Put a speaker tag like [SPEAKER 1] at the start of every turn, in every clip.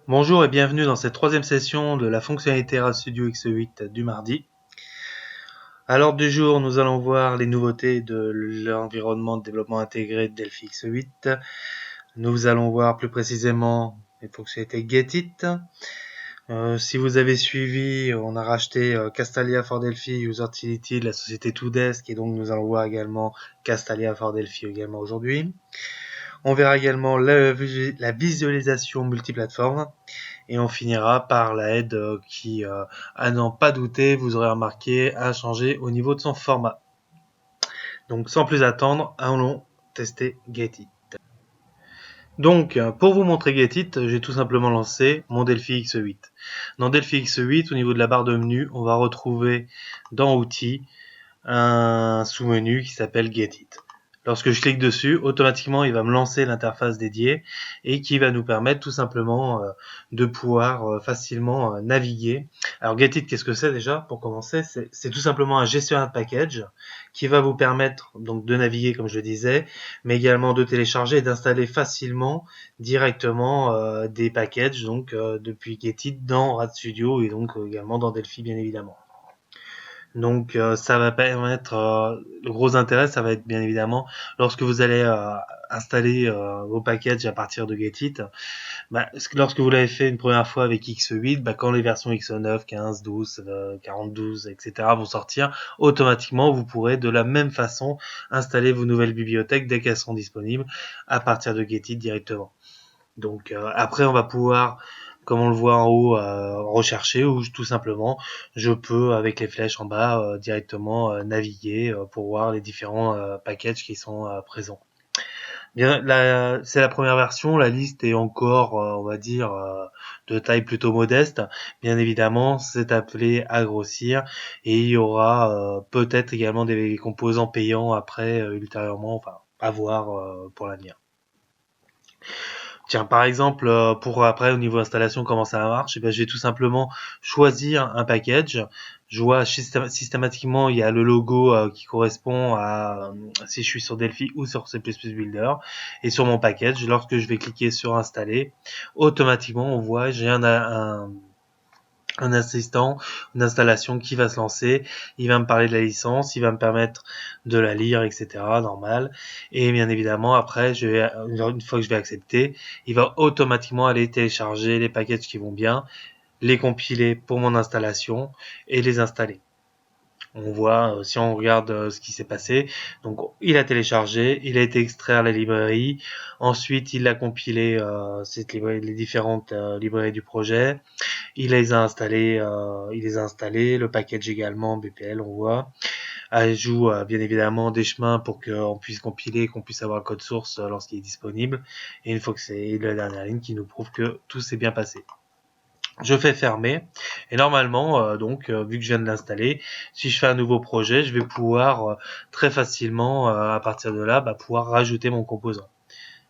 [SPEAKER 1] Bonjour et bienvenue dans cette troisième session de la fonctionnalité RStudio X8 du mardi. À l'ordre du jour, nous allons voir les nouveautés de l'environnement de développement intégré de Delphi X8. Nous allons voir plus précisément les fonctionnalités Getit. Si vous avez suivi, on a racheté Castalia for Delphi Utility de la société Todesk et donc nous allons voir également Castalia for Delphi également aujourd'hui. On verra également la visualisation multiplateforme. Et on finira par la aide qui, à n'en pas douter, vous aurez remarqué, a changé au niveau de son format. Donc sans plus attendre, allons tester Getit. Donc pour vous montrer Getit, j'ai tout simplement lancé mon Delphi X8. Dans Delphi X8, au niveau de la barre de menu, on va retrouver dans Outils un sous-menu qui s'appelle Getit. Lorsque je clique dessus, automatiquement, il va me lancer l'interface dédiée et qui va nous permettre tout simplement de pouvoir facilement naviguer. Alors Getit, qu'est-ce que c'est déjà? Pour commencer, c'est tout simplement un gestionnaire de package qui va vous permettre donc de naviguer, comme je le disais, mais également de télécharger et d'installer facilement directement des packages donc depuis Getit dans RadStudio et donc également dans Delphi bien évidemment. Donc ça va permettre, le gros intérêt, ça va être bien évidemment lorsque vous allez installer vos packages à partir de Getit. Lorsque vous l'avez fait une première fois avec X8, quand les versions X9, 15, 12, 42, etc. vont sortir, automatiquement vous pourrez de la même façon installer vos nouvelles bibliothèques dès qu'elles seront disponibles à partir de Getit directement. Donc après on va pouvoir, comme on le voit en haut, rechercher ou tout simplement je peux avec les flèches en bas directement naviguer pour voir les différents packages qui sont présents. Bien, c'est la première version, la liste est encore, on va dire, de taille plutôt modeste. Bien évidemment, c'est appelé à grossir et il y aura peut-être également des composants payants après ultérieurement, enfin à voir pour l'avenir. Tiens, par exemple, pour après au niveau installation, comment ça marche? Je vais tout simplement choisir un package. Je vois systématiquement, il y a le logo qui correspond à si je suis sur Delphi ou sur C++ Builder. Et sur mon package, lorsque je vais cliquer sur installer, automatiquement on voit j'ai un assistant, une installation qui va se lancer, il va me parler de la licence, il va me permettre de la lire, etc. Normal. Et bien évidemment, après, une fois que je vais accepter, il va automatiquement aller télécharger les packages qui vont bien, les compiler pour mon installation et les installer. On voit, si on regarde ce qui s'est passé, donc il a téléchargé, il a été extrait à la librairie, ensuite il a compilé les différentes librairies du projet, il les a installés, le package également BPL, on voit. Ajout bien évidemment des chemins pour qu'on puisse compiler, qu'on puisse avoir le code source lorsqu'il est disponible. Et une fois que c'est la dernière ligne qui nous prouve que tout s'est bien passé. Je fais fermer et normalement vu que je viens de l'installer, si je fais un nouveau projet, je vais pouvoir très facilement à partir de là pouvoir rajouter mon composant.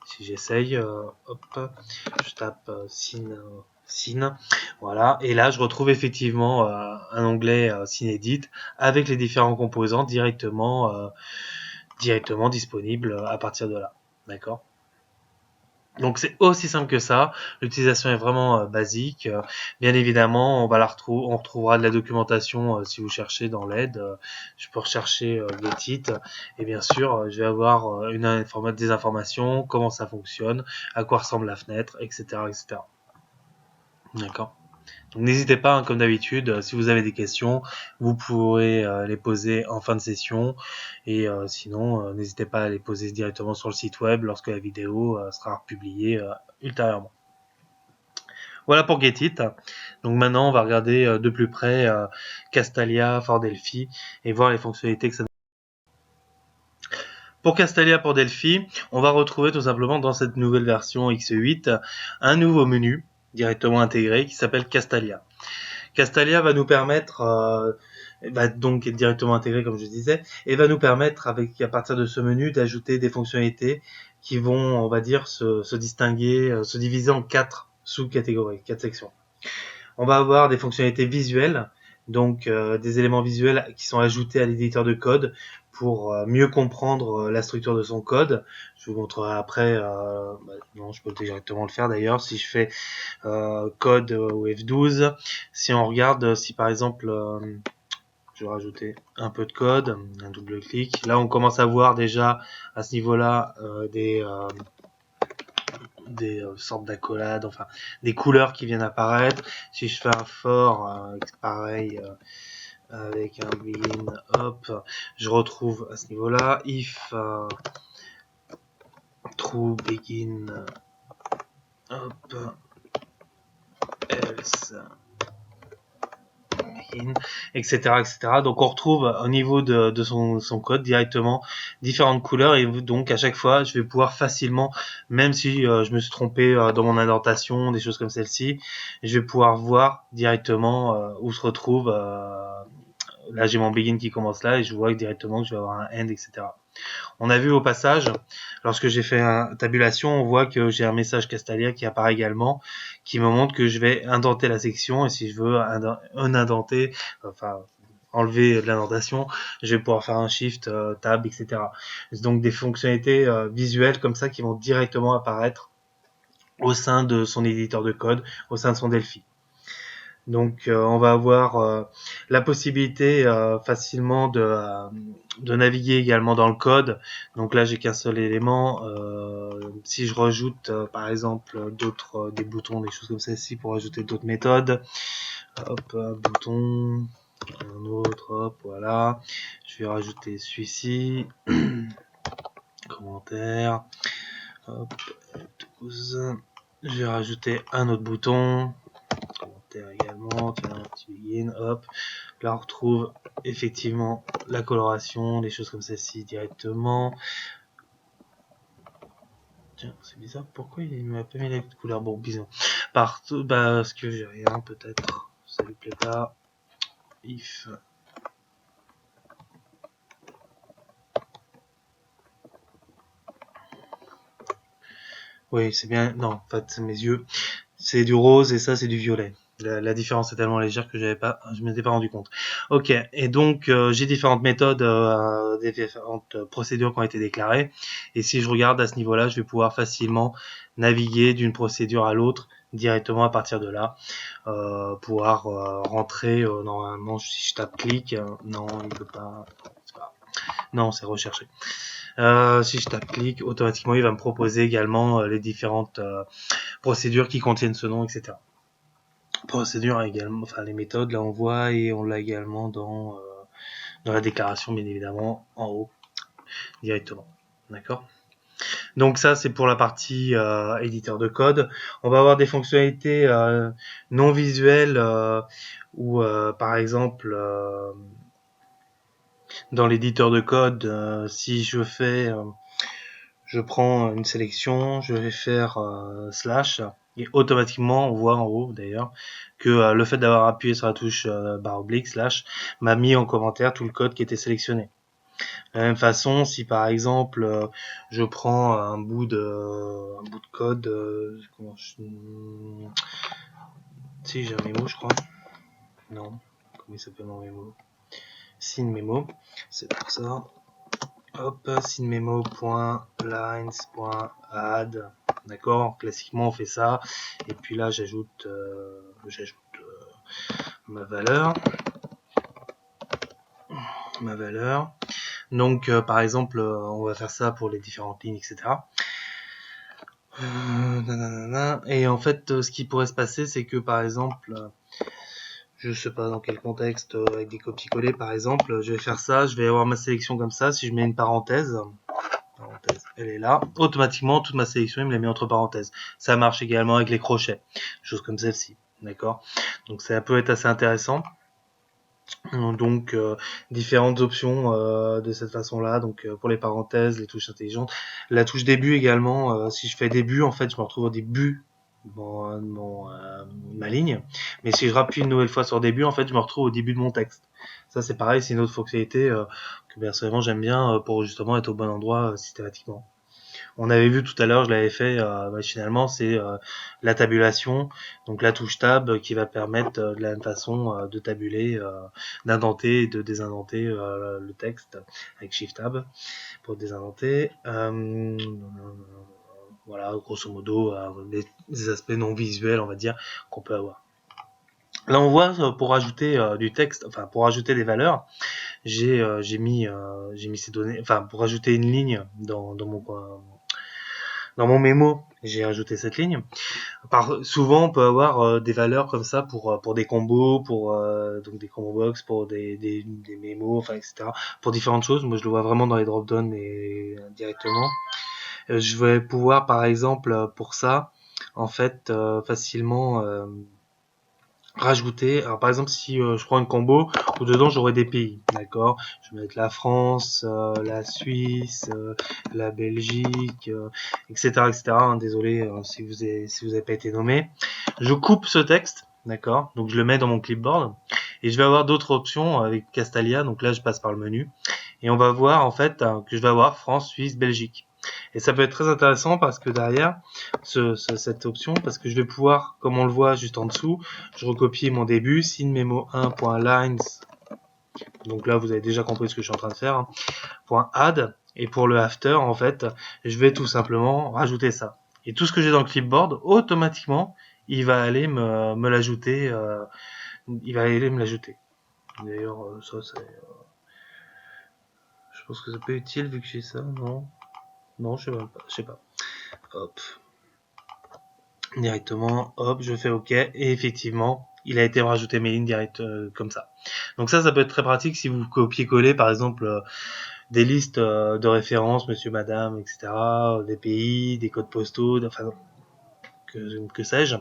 [SPEAKER 1] Si j'essaye, je tape Scene, voilà, et là je retrouve effectivement un onglet Scene avec les différents composants directement disponibles à partir de là, d'accord. Donc c'est aussi simple que ça. L'utilisation est vraiment basique. Bien évidemment, on retrouvera de la documentation si vous cherchez dans l'aide. Je peux rechercher Getit et bien sûr, je vais avoir des informations, comment ça fonctionne, à quoi ressemble la fenêtre, etc., etc. D'accord. Donc n'hésitez pas, comme d'habitude, si vous avez des questions, vous pourrez les poser en fin de session et sinon, n'hésitez pas à les poser directement sur le site web lorsque la vidéo sera publiée ultérieurement. Voilà pour Getit. Donc maintenant, on va regarder de plus près Castalia for Delphi et voir les fonctionnalités que ça donne. Pour Castalia pour Delphi, on va retrouver tout simplement dans cette nouvelle version X8 un nouveau menu directement intégré qui s'appelle Castalia. Castalia va nous permettre, va donc être directement intégré comme je disais, et va nous permettre à partir de ce menu d'ajouter des fonctionnalités qui vont, on va dire, se distinguer, se diviser en 4 sous-catégories, 4 sections. On va avoir des fonctionnalités visuelles, donc des éléments visuels qui sont ajoutés à l'éditeur de code pour mieux comprendre la structure de son code. Je vous montrerai après, non, je peux directement le faire d'ailleurs, si je fais code au F12, si on regarde, si par exemple, je vais rajouter un peu de code, un double clic, là on commence à voir déjà à ce niveau-là des sortes d'accolades, enfin des couleurs qui viennent apparaître. Si je fais un for, pareil, avec un begin, hop, je retrouve à ce niveau-là, if true begin, hop, else begin, etc., etc. Donc on retrouve au niveau de son code directement différentes couleurs, et donc à chaque fois je vais pouvoir facilement, même si je me suis trompé dans mon indentation, des choses comme celle-ci, je vais pouvoir voir directement où se retrouve. Là j'ai mon begin qui commence là et je vois directement que je vais avoir un end, etc. On a vu au passage, lorsque j'ai fait une tabulation, on voit que j'ai un message Castalia qui apparaît également, qui me montre que je vais indenter la section, et si je veux indenter, enfin enlever de l'indentation, je vais pouvoir faire un shift, tab, etc. C'est donc des fonctionnalités visuelles comme ça qui vont directement apparaître au sein de son éditeur de code, au sein de son Delphi. Donc on va avoir la possibilité facilement de naviguer également dans le code. Donc là j'ai qu'un seul élément. Si je rajoute par exemple d'autres des boutons, des choses comme celle-ci pour ajouter d'autres méthodes, hop, un bouton, un autre, hop, voilà. Je vais rajouter celui-ci, commentaire, hop, 12. Je vais rajouter un autre bouton, commentaire également, tiens, un petit begin, hop. Là on retrouve effectivement la coloration, des choses comme celle-ci directement. Tiens, c'est bizarre, pourquoi il m'a pas mis la couleur? Bon, bisous. Partout, parce que j'ai rien, peut-être, ça lui plaît pas. If. Oui, c'est bien, non, en fait, mes yeux, c'est du rose et ça c'est du violet. La différence est tellement légère que je m'étais pas rendu compte. Ok, et donc j'ai différentes méthodes, des différentes procédures qui ont été déclarées. Et si je regarde à ce niveau-là, je vais pouvoir facilement naviguer d'une procédure à l'autre directement à partir de là. Pouvoir rentrer normalement, si je tape clic, non, il peut pas. Non, c'est recherché. Si je tape clic, automatiquement il va me proposer également les différentes procédures qui contiennent ce nom, etc. Procédure également, enfin les méthodes, là on voit, et on l'a également dans la déclaration, bien évidemment, en haut, directement. D'accord ? Donc ça c'est pour la partie éditeur de code. On va avoir des fonctionnalités non visuelles où par exemple dans l'éditeur de code, si je prends une sélection, je vais faire slash, et automatiquement on voit en haut d'ailleurs que le fait d'avoir appuyé sur la touche barre oblique slash m'a mis en commentaire tout le code qui était sélectionné. De la même façon, si par exemple je prends un bout de code, si j'ai un mémo, je crois. Non, comment il s'appelle mon mémo? Sin mémo, c'est pour ça. Hop, sinmemo.lines.add. D'accord, classiquement on fait ça. Et puis là j'ajoute ma valeur. Donc par exemple on va faire ça pour les différentes lignes, etc. Et en fait ce qui pourrait se passer, c'est que par exemple je sais pas dans quel contexte, avec des copier-coller par exemple, je vais faire ça, je vais avoir ma sélection comme ça. Si je mets une parenthèse, elle est là, automatiquement toute ma sélection il me la met entre parenthèses. Ça marche également avec les crochets, choses comme celle-ci, d'accord. Donc ça peut être assez intéressant. Donc différentes options de cette façon-là. Donc pour les parenthèses, les touches intelligentes, la touche début également. Si je fais début, en fait, je me retrouve au début de ma ligne. Mais si je rappuie une nouvelle fois sur début, en fait, je me retrouve au début de mon texte. Ça, c'est pareil, c'est une autre fonctionnalité que personnellement j'aime bien pour justement être au bon endroit systématiquement. On avait vu tout à l'heure, je l'avais fait machinalement, c'est la tabulation, donc la touche tab qui va permettre de la même façon de tabuler, d'indenter et de désindenter le texte avec Shift Tab pour désindenter. Voilà, grosso modo, des aspects non visuels, on va dire, qu'on peut avoir. Là, on voit pour ajouter du texte, enfin pour ajouter des valeurs, j'ai mis ces données, enfin pour ajouter une ligne dans mon mémo, j'ai ajouté cette ligne. Souvent, on peut avoir des valeurs comme ça pour des combos, donc des combo box, pour des mémos, enfin etc. Pour différentes choses. Moi, je le vois vraiment dans les drop-down et directement. Je vais pouvoir, par exemple, pour ça, en fait, facilement rajouter. Alors, par exemple, si je prends une combo où dedans j'aurai des pays, d'accord. Je vais mettre la France, la Suisse, la Belgique, etc., etc. Hein, désolé si vous avez pas été nommé. Je coupe ce texte, d'accord. Donc je le mets dans mon clipboard et je vais avoir d'autres options avec Castalia. Donc là, je passe par le menu et on va voir en fait que je vais avoir France, Suisse, Belgique. Et ça peut être très intéressant parce que derrière cette option, parce que je vais pouvoir, comme on le voit juste en dessous, je recopie mon début, signe-memo1.lines. Donc là, vous avez déjà compris ce que je suis en train de faire. .add. Et pour le after, en fait, je vais tout simplement rajouter ça. Et tout ce que j'ai dans le clipboard, automatiquement, il va aller me l'ajouter. Il va aller me l'ajouter. D'ailleurs, ça, c'est... je pense que ça peut être utile vu que j'ai ça, non? Non, je sais pas. Hop. Directement, hop, je fais OK. Et effectivement, il a été rajouté mes lignes directes comme ça. Donc ça peut être très pratique si vous copiez-collez, par exemple, des listes de références, monsieur, madame, etc., des pays, des codes postaux, enfin, que sais-je,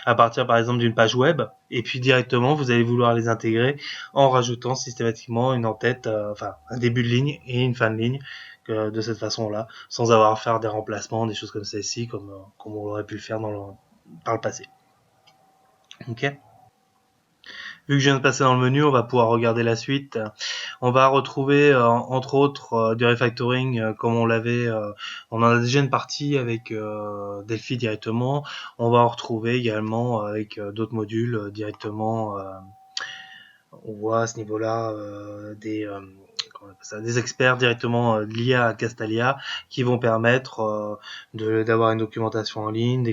[SPEAKER 1] à partir par exemple d'une page web, et puis directement vous allez vouloir les intégrer en rajoutant systématiquement une en-tête, enfin un début de ligne et une fin de ligne, de cette façon-là, sans avoir à faire des remplacements, des choses comme celle-ci, comme on aurait pu le faire par le passé. Ok. Vu que je viens de passer dans le menu, on va pouvoir regarder la suite. On va retrouver entre autres du refactoring comme on en a déjà une partie avec Delphi directement. On va en retrouver également avec d'autres modules directement. On voit à ce niveau-là des experts directement liés à Castalia qui vont permettre d'avoir une documentation en ligne,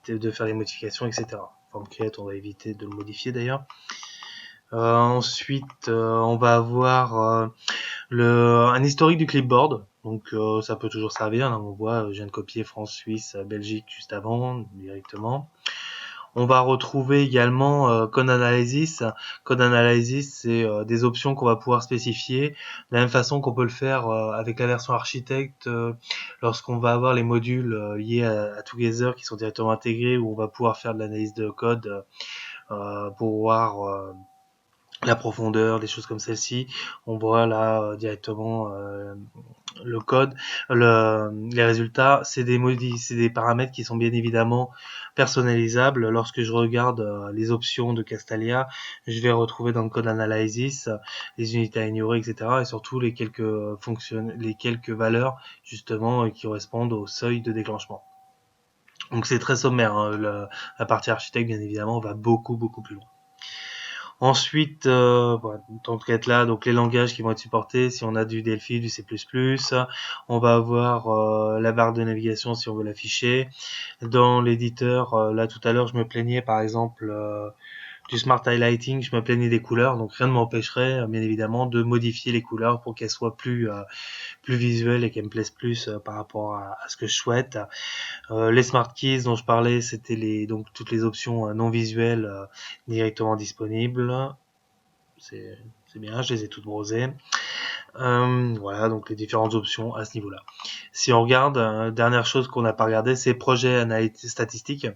[SPEAKER 1] de faire des modifications, etc. Form create, on va éviter de le modifier d'ailleurs. Ensuite, on va avoir un historique du clipboard. Donc ça peut toujours servir. Là, on voit, je viens de copier France, Suisse, Belgique juste avant directement. On va retrouver également Code Analysis. Code Analysis, c'est des options qu'on va pouvoir spécifier de la même façon qu'on peut le faire avec la version architecte lorsqu'on va avoir les modules liés à Together qui sont directement intégrés, où on va pouvoir faire de l'analyse de code pour voir la profondeur, des choses comme celle-ci. On voit là directement le code, les résultats. C'est des paramètres qui sont bien évidemment personnalisables. Lorsque je regarde les options de Castalia, je vais retrouver dans le code analysis les unités à ignorer, etc. Et surtout les quelques valeurs justement qui correspondent au seuil de déclenchement. Donc c'est très sommaire. Hein. La partie architecte, bien évidemment, va beaucoup plus loin. Ensuite, dans ce cas-là, donc les langages qui vont être supportés, si on a du Delphi, du C++, on va avoir la barre de navigation si on veut l'afficher. Dans l'éditeur, là tout à l'heure, je me plaignais par exemple du Smart Highlighting, je me plaignais des couleurs, donc rien ne m'empêcherait bien évidemment de modifier les couleurs pour qu'elles soient plus visuelles et qu'elles me plaisent plus par rapport à ce que je souhaite. Les Smart Keys dont je parlais, c'était donc toutes les options non visuelles directement disponibles. C'est bien, je les ai toutes browsées. Voilà, donc les différentes options à ce niveau-là. Si on regarde, dernière chose qu'on n'a pas regardé, c'est projet analytique statistique.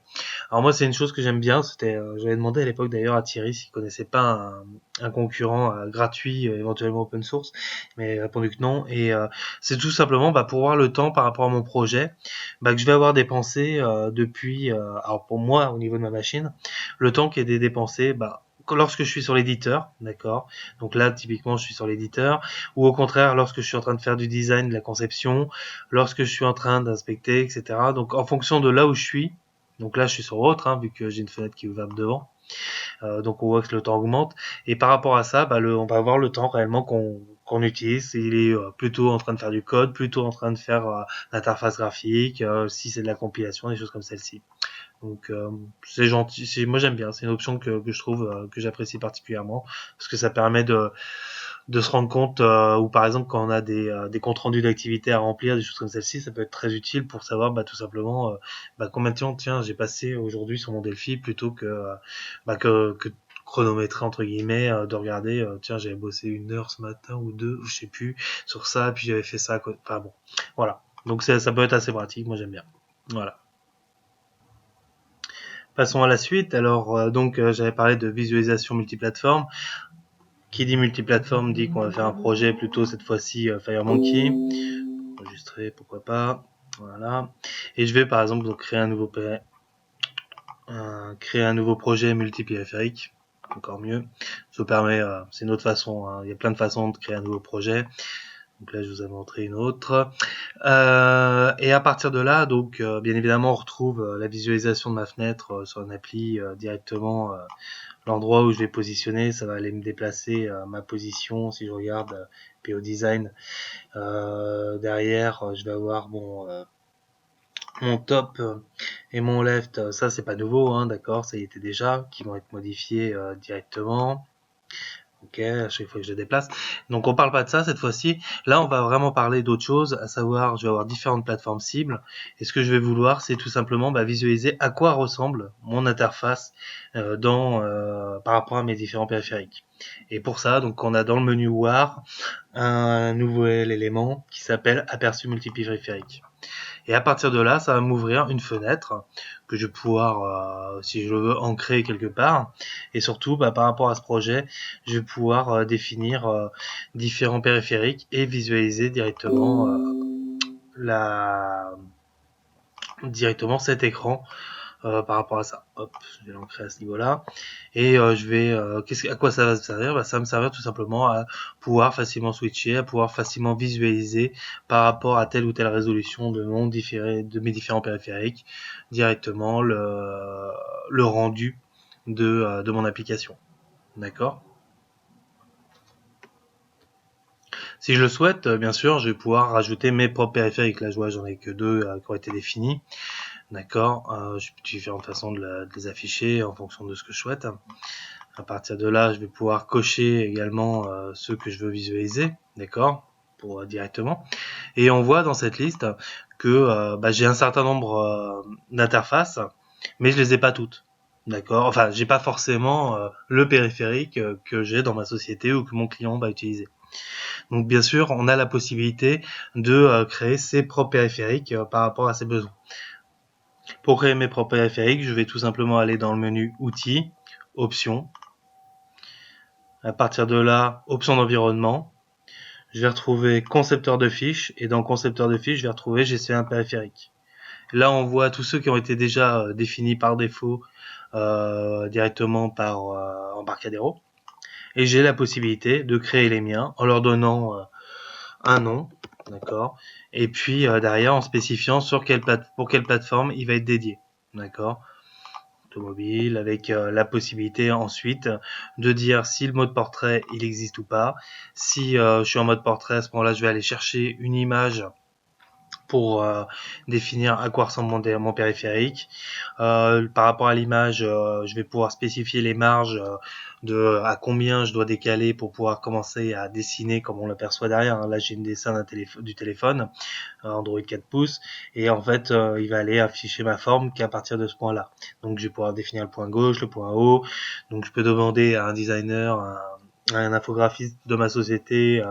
[SPEAKER 1] Alors moi, c'est une chose que j'aime bien. J'avais demandé à l'époque d'ailleurs à Thierry s'il connaissait pas un concurrent gratuit, éventuellement open source, mais il a répondu que non. Et c'est tout simplement pour voir le temps par rapport à mon projet, que je vais avoir dépensé depuis. Alors pour moi, au niveau de ma machine, le temps qui est dépensé, lorsque je suis sur l'éditeur, d'accord. Donc là, typiquement, je suis sur l'éditeur, ou au contraire, lorsque je suis en train de faire du design, de la conception, lorsque je suis en train d'inspecter, etc. Donc en fonction de là où je suis, donc là, je suis sur autre, vu que j'ai une fenêtre qui est ouverte devant. Donc on voit que le temps augmente. Et par rapport à ça, on va voir le temps réellement qu'on utilise. Il est plutôt en train de faire du code, plutôt en train de faire l'interface graphique, si c'est de la compilation, des choses comme celle-ci. Donc c'est gentil, moi j'aime bien, c'est une option que je trouve que j'apprécie particulièrement parce que ça permet de se rendre compte ou par exemple quand on a des comptes rendus d'activités à remplir, des choses comme celle-ci, ça peut être très utile pour savoir tout simplement combien de temps tiens j'ai passé aujourd'hui sur mon Delphi plutôt que chronométrer entre guillemets, de regarder tiens j'avais bossé 1 heure ce matin ou 2, je sais plus, sur ça, puis j'avais fait ça, enfin bon, voilà. Donc ça peut être assez pratique, moi j'aime bien. Voilà. Passons à la suite. Alors, j'avais parlé de visualisation multiplateforme. Qui dit multiplateforme dit qu'on va faire un projet plutôt cette fois-ci FireMonkey. Enregistrer, pourquoi pas. Voilà. Et je vais par exemple donc, créer un nouveau projet multipériphérique. Encore mieux. Ça permet, c'est une autre façon. Il y a plein de façons de créer un nouveau projet. Donc là, je vous ai montré une autre. Et à partir de là, bien évidemment, on retrouve la visualisation de ma fenêtre sur une appli directement. L'endroit où je vais positionner, ça va aller me déplacer ma position. Si je regarde PO Design, derrière, je vais avoir mon top et mon left. Ça, c'est pas nouveau, d'accord, ça y était déjà, qui vont être modifiés directement. Ok, à chaque fois que je déplace. Donc on parle pas de ça cette fois-ci. Là, on va vraiment parler d'autre chose, à savoir, je vais avoir différentes plateformes cibles. Et ce que je vais vouloir, c'est tout simplement visualiser à quoi ressemble mon interface par rapport à mes différents périphériques. Et pour ça, donc on a dans le menu War un nouvel élément qui s'appelle aperçu multipériphérique. Et à partir de là, ça va m'ouvrir une fenêtre que je vais pouvoir, si je le veux, ancrer quelque part. Et surtout, par rapport à ce projet, je vais pouvoir définir différents périphériques et visualiser directement cet écran par rapport à ça. Hop, je vais l'ancrer à ce niveau-là. Et à quoi ça va me servir? Ça va me servir tout simplement à pouvoir facilement switcher, à pouvoir facilement visualiser par rapport à telle ou telle résolution de mes différents périphériques directement le rendu de mon application. D'accord? Si je le souhaite, bien sûr, je vais pouvoir rajouter mes propres périphériques. Là, je vois, j'en ai que 2 qui ont été définis. D'accord, j'ai différentes façons de les afficher en fonction de ce que je souhaite. À partir de là, je vais pouvoir cocher également ceux que je veux visualiser, d'accord, pour directement. Et on voit dans cette liste que j'ai un certain nombre d'interfaces, mais je les ai pas toutes, d'accord. Enfin, j'ai pas forcément le périphérique que j'ai dans ma société ou que mon client va utiliser. Donc bien sûr, on a la possibilité de créer ses propres périphériques par rapport à ses besoins. Pour créer mes propres périphériques, je vais tout simplement aller dans le menu Outils, Options. À partir de là, Options d'environnement. Je vais retrouver Concepteur de fiches. Et dans Concepteur de fiches, je vais retrouver GC1 périphérique. Là, on voit tous ceux qui ont été déjà définis par défaut directement par Embarcadero. Et j'ai la possibilité de créer les miens en leur donnant un nom, d'accord, et puis derrière en spécifiant pour quelle plateforme il va être dédié, d'accord, automobile, avec la possibilité ensuite de dire si le mode portrait il existe ou pas. Si je suis en mode portrait, à ce moment-là, je vais aller chercher une image pour définir à quoi ressemble mon périphérique. Par rapport à l'image, je vais pouvoir spécifier les marges de à combien je dois décaler pour pouvoir commencer à dessiner comme on l'aperçoit derrière. Là, j'ai une dessin du téléphone Android 4 pouces et en fait, il va aller afficher ma forme qu'à partir de ce point-là. Donc, je vais pouvoir définir le point gauche, le point haut. Donc, je peux demander à un designer, un infographiste de ma société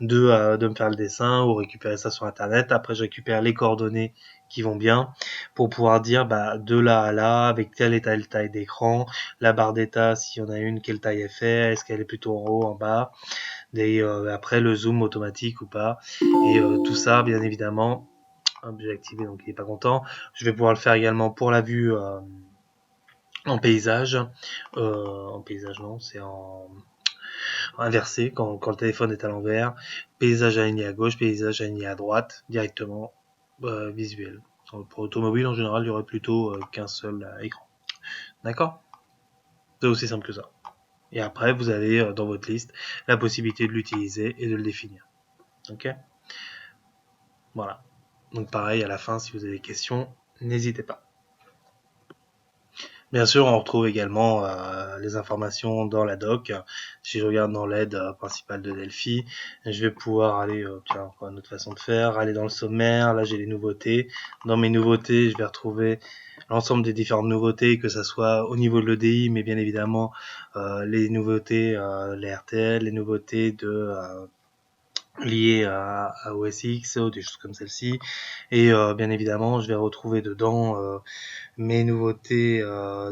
[SPEAKER 1] de me faire le dessin ou récupérer ça sur internet. Après je récupère les coordonnées qui vont bien pour pouvoir dire de là à là avec telle et telle taille d'écran, la barre d'état s'il y en a une, quelle taille elle fait, est-ce qu'elle est plutôt en haut, en bas, et après le zoom automatique ou pas, et tout ça bien évidemment. Hop, j'ai activé donc il est pas content. Je vais pouvoir le faire également pour la vue en paysage. En paysage non, c'est en inversé quand le téléphone est à l'envers. Paysage aligné à gauche, paysage aligné à droite, directement visuel. Pour automobile en général, il y aurait plutôt qu'un seul écran. D'accord? C'est aussi simple que ça. Et après, vous avez dans votre liste la possibilité de l'utiliser et de le définir. Ok? Voilà. Donc pareil, à la fin, si vous avez des questions, n'hésitez pas. Bien sûr, on retrouve également les informations dans la doc. Si je regarde dans l'aide principale de Delphi, je vais pouvoir aller, tiens, encore une autre façon de faire, aller dans le sommaire. Là, j'ai les nouveautés. Dans mes nouveautés, je vais retrouver l'ensemble des différentes nouveautés, que ça soit au niveau de l'EDI, mais bien évidemment les nouveautés, les RTL, les nouveautés de liées à OS X ou des choses comme celle-ci. Et bien évidemment, je vais retrouver dedans mes nouveautés,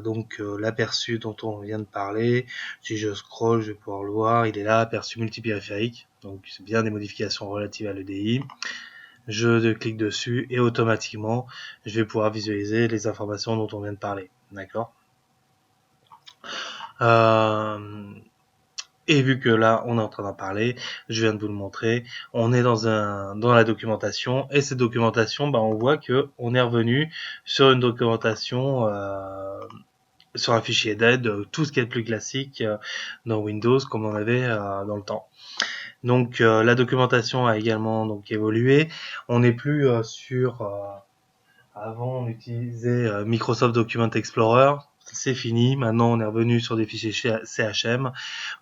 [SPEAKER 1] donc l'aperçu dont on vient de parler. Si je scroll, je vais pouvoir le voir. Il est là, aperçu multipériphérique. Donc c'est bien des modifications relatives à l'EDI. Je clique dessus et automatiquement, je vais pouvoir visualiser les informations dont on vient de parler. D'accord. Et vu que là, on est en train d'en parler, je viens de vous le montrer, on est dans la documentation, et cette documentation, on voit que on est revenu sur une documentation, sur un fichier d'aide, tout ce qui est le plus classique dans Windows, comme on avait dans le temps. Donc la documentation a également donc évolué. On n'est plus sur avant, on utilisait Microsoft Document Explorer. C'est fini. Maintenant, on est revenu sur des fichiers CHM.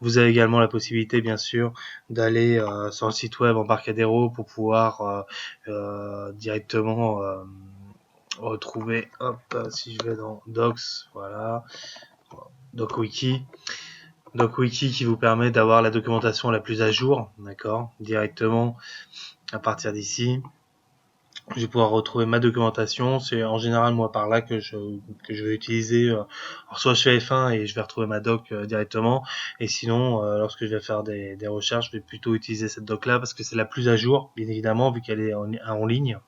[SPEAKER 1] Vous avez également la possibilité, bien sûr, d'aller sur le site web Embarcadero pour pouvoir directement retrouver. Hop, si je vais dans Docs, voilà, DocWiki. DocWiki qui vous permet d'avoir la documentation la plus à jour, d'accord, directement à partir d'ici. Je vais pouvoir retrouver ma documentation. C'est en général moi par là que je vais utiliser. Alors soit je fais F1 et je vais retrouver ma doc directement, et sinon lorsque je vais faire des recherches, je vais plutôt utiliser cette doc là parce que c'est la plus à jour, bien évidemment, vu qu'elle est en ligne.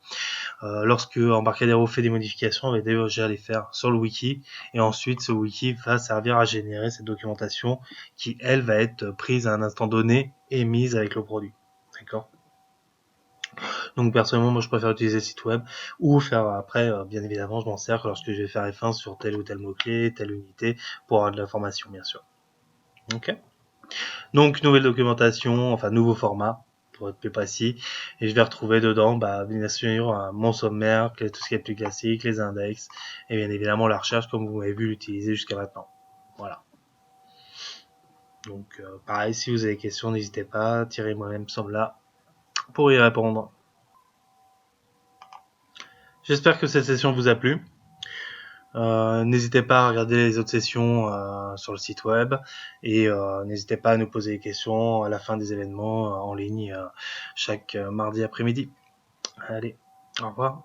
[SPEAKER 1] Lorsque Embarcadero fait des modifications, on va déjà les faire sur le wiki, et ensuite ce wiki va servir à générer cette documentation qui elle va être prise à un instant donné et mise avec le produit. D'accord. Donc personnellement, moi je préfère utiliser le site web, ou faire après, bien évidemment, je m'en sers lorsque je vais faire F1 sur tel ou tel mot-clé, telle unité, pour avoir de l'information, bien sûr. Ok. Donc nouvelle documentation, enfin nouveau format, pour être plus précis, et je vais retrouver dedans, bien sûr, mon sommaire, tout ce qui est plus classique, les index, et bien évidemment la recherche, comme vous m'avez vu l'utiliser jusqu'à maintenant. Voilà. Donc pareil, si vous avez des questions, n'hésitez pas, Thierry moi-même sommes là pour y répondre. J'espère que cette session vous a plu. N'hésitez pas à regarder les autres sessions sur le site web, et n'hésitez pas à nous poser des questions à la fin des événements en ligne chaque mardi après-midi. Allez, au revoir.